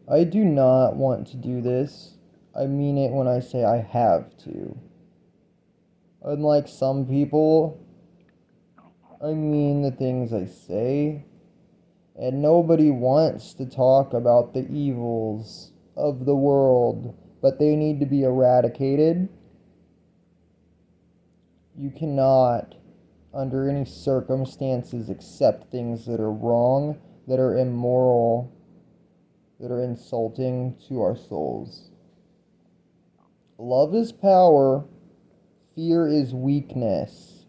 I do not want to do this. I mean it when I say I have to. Unlike some people, I mean the things I say, and nobody wants to talk about the evils of the world, but they need to be eradicated. You cannot, under any circumstances, accept things that are wrong, that are immoral, that are insulting to our souls. Love is power, fear is weakness.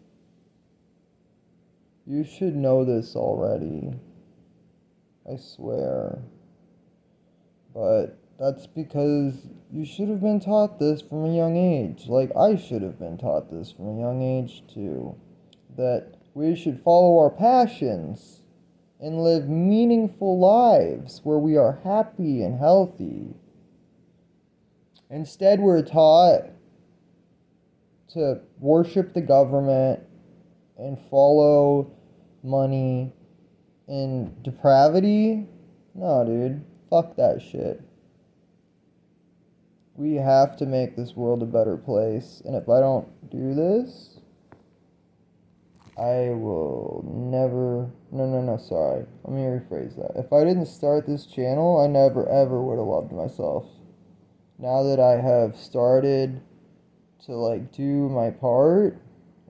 You should know this already. I swear. But that's because you should have been taught this from a young age. Like I should have been taught this from a young age too. That we should follow our passions and live meaningful lives where we are happy and healthy. Instead, we're taught to worship the government and follow money and depravity. No, dude. Fuck that shit. We have to make this world a better place. And if I don't do this, I will never. No, sorry. Let me rephrase that. If I didn't start this channel, I never ever would have loved myself. Now that I have started to do my part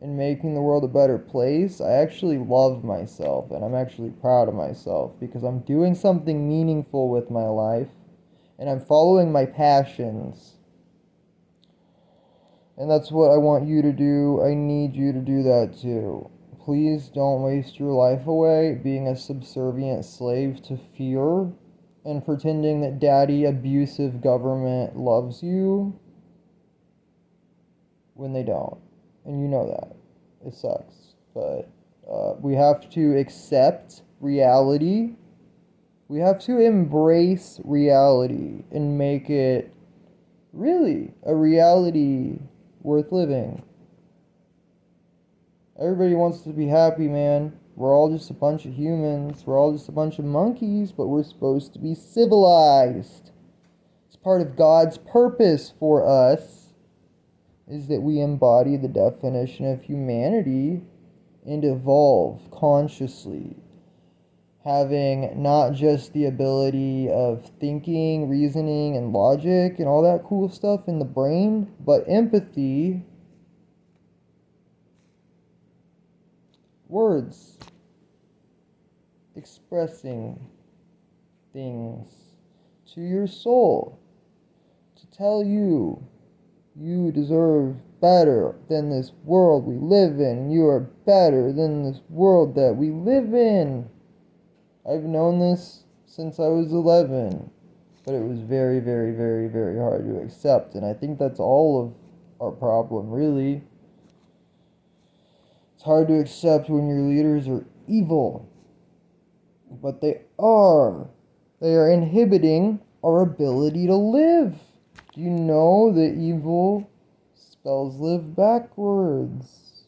in making the world a better place, I actually love myself and I'm actually proud of myself because I'm doing something meaningful with my life and I'm following my passions. And that's what I want you to do. I need you to do that too. Please don't waste your life away being a subservient slave to fear and pretending that daddy abusive government loves you when they don't. And you know that. It sucks. But we have to accept reality. We have to embrace reality and make it really a reality worth living. Everybody wants to be happy, man. We're all just a bunch of humans. We're all just a bunch of monkeys, but we're supposed to be civilized. It's part of God's purpose for us is that we embody the definition of humanity and evolve consciously, having not just the ability of thinking, reasoning, and logic and all that cool stuff in the brain, but empathy, words, expressing things to your soul, to tell you you deserve better than this world we live in. You are better than this world that we live in. I've known this since I was 11, but it was very, very, very, very hard to accept. And I think that's all of our problem, really. It's hard to accept when your leaders are evil, but they are. They are inhibiting our ability to live. Do you know that evil spells live backwards?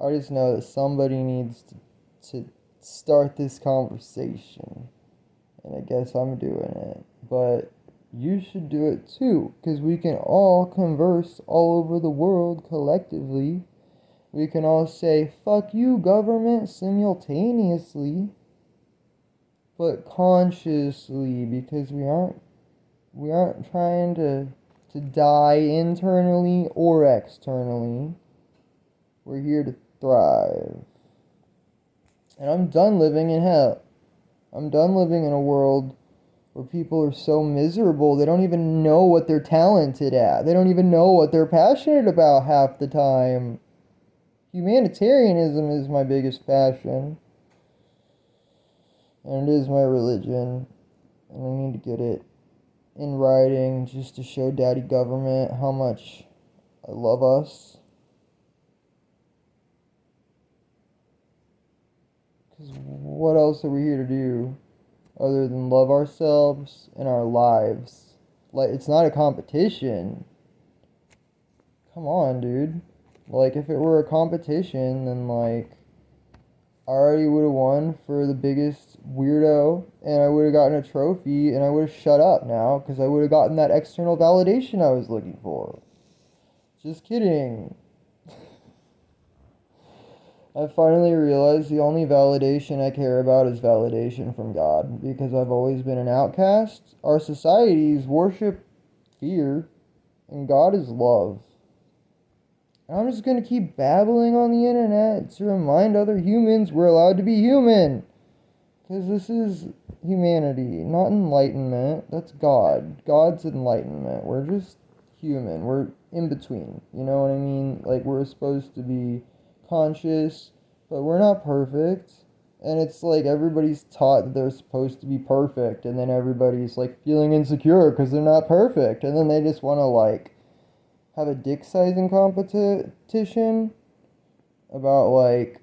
I just know that somebody needs to start this conversation. And I guess I'm doing it. But you should do it too. Because we can all converse all over the world collectively. We can all say, fuck you, government, simultaneously. But consciously, because we aren't trying to die internally or externally. We're here to thrive. And I'm done living in hell. I'm done living in a world where people are so miserable they don't even know what they're talented at. They don't even know what they're passionate about half the time. Humanitarianism is my biggest passion. And it is my religion. And I need to get it in writing just to show daddy government how much I love us. Because what else are we here to do other than love ourselves and our lives? Like, it's not a competition. Come on, dude. Like, if it were a competition, then, like, I already would have won for the biggest weirdo, and I would have gotten a trophy, and I would have shut up now because I would have gotten that external validation I was looking for. Just kidding. I finally realized the only validation I care about is validation from God because I've always been an outcast. Our societies worship fear, and God is love. And I'm just gonna keep babbling on the internet to remind other humans we're allowed to be human. Because this is humanity, not enlightenment. That's God. God's enlightenment. We're just human. We're in between. You know what I mean? Like, we're supposed to be conscious, but we're not perfect. And it's like everybody's taught that they're supposed to be perfect, and then everybody's like feeling insecure because they're not perfect. And then they just want to like have a dick sizing competition about like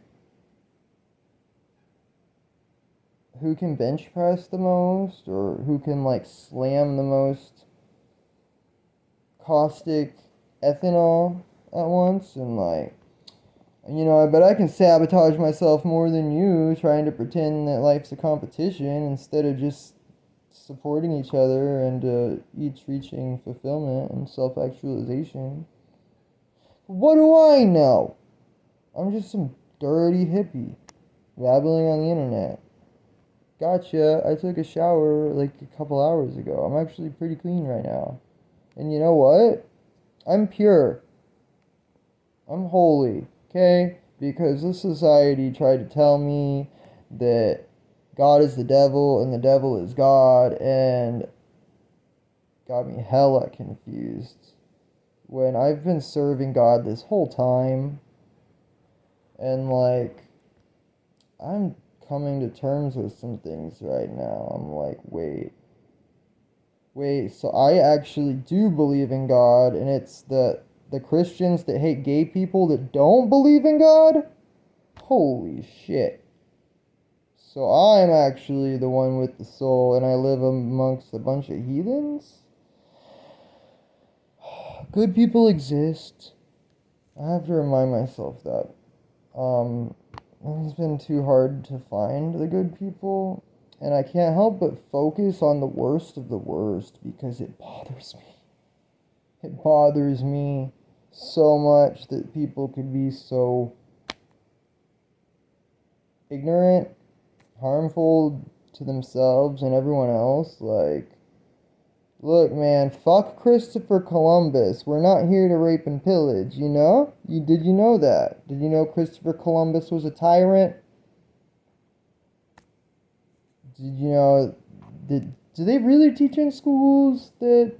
who can bench press the most or who can like slam the most caustic ethanol at once. And like, you know, I bet I can sabotage myself more than you trying to pretend that life's a competition instead of just supporting each other and each reaching fulfillment and self-actualization. What do I know? I'm just some dirty hippie babbling on the internet. Gotcha. I took a shower like a couple hours ago. I'm actually pretty clean right now. And you know what? I'm pure. I'm holy. Okay? Because this society tried to tell me that God is the devil and the devil is God and got me hella confused. When I've been serving God this whole time and like I'm coming to terms with some things right now. I'm like, wait, so I actually do believe in God, and it's the Christians that hate gay people that don't believe in God? Holy shit. So I'm actually the one with the soul, and I live amongst a bunch of heathens? Good people exist. I have to remind myself that. It's been too hard to find the good people, and I can't help but focus on the worst of the worst because it bothers me. It bothers me so much that people could be so ignorant, harmful to themselves and everyone else. Like, look, man, fuck Christopher Columbus. We're not here to rape and pillage, you know? Did you know that? Did you know Christopher Columbus was a tyrant? Did you know, do they really teach in schools that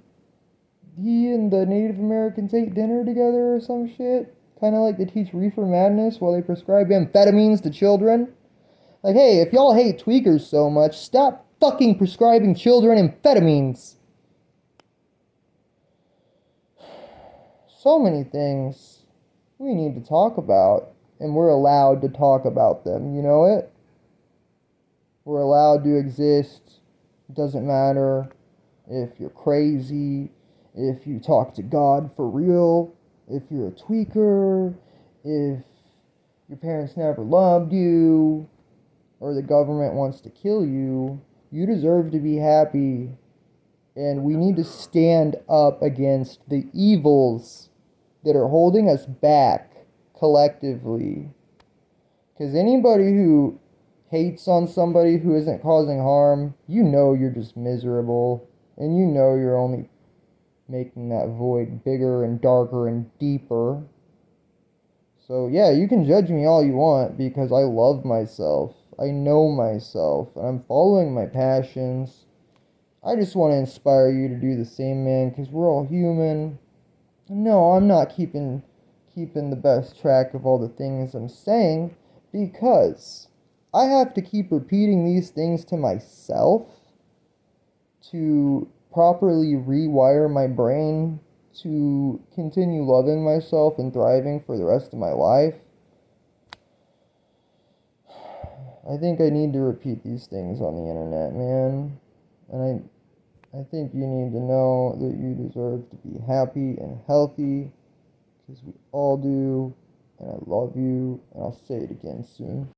he and the Native Americans ate dinner together or some shit? Kind of like they teach reefer madness while they prescribe amphetamines to children? Like, hey, if y'all hate tweakers so much, stop fucking prescribing children amphetamines. So many things we need to talk about, and we're allowed to talk about them, you know it? We're allowed to exist. It doesn't matter if you're crazy, if you talk to God for real, if you're a tweaker, if your parents never loved you, or the government wants to kill you. You deserve to be happy. And we need to stand up against the evils that are holding us back collectively. Because anybody who hates on somebody who isn't causing harm, you know you're just miserable. And you know you're only making that void bigger and darker and deeper. So yeah, you can judge me all you want because I love myself. I know myself. And I'm following my passions. I just want to inspire you to do the same, man, because we're all human. No, I'm not keeping the best track of all the things I'm saying because I have to keep repeating these things to myself to properly rewire my brain to continue loving myself and thriving for the rest of my life. I think I need to repeat these things on the internet, man. And I think you need to know that you deserve to be happy and healthy, because we all do, and I love you, and I'll say it again soon.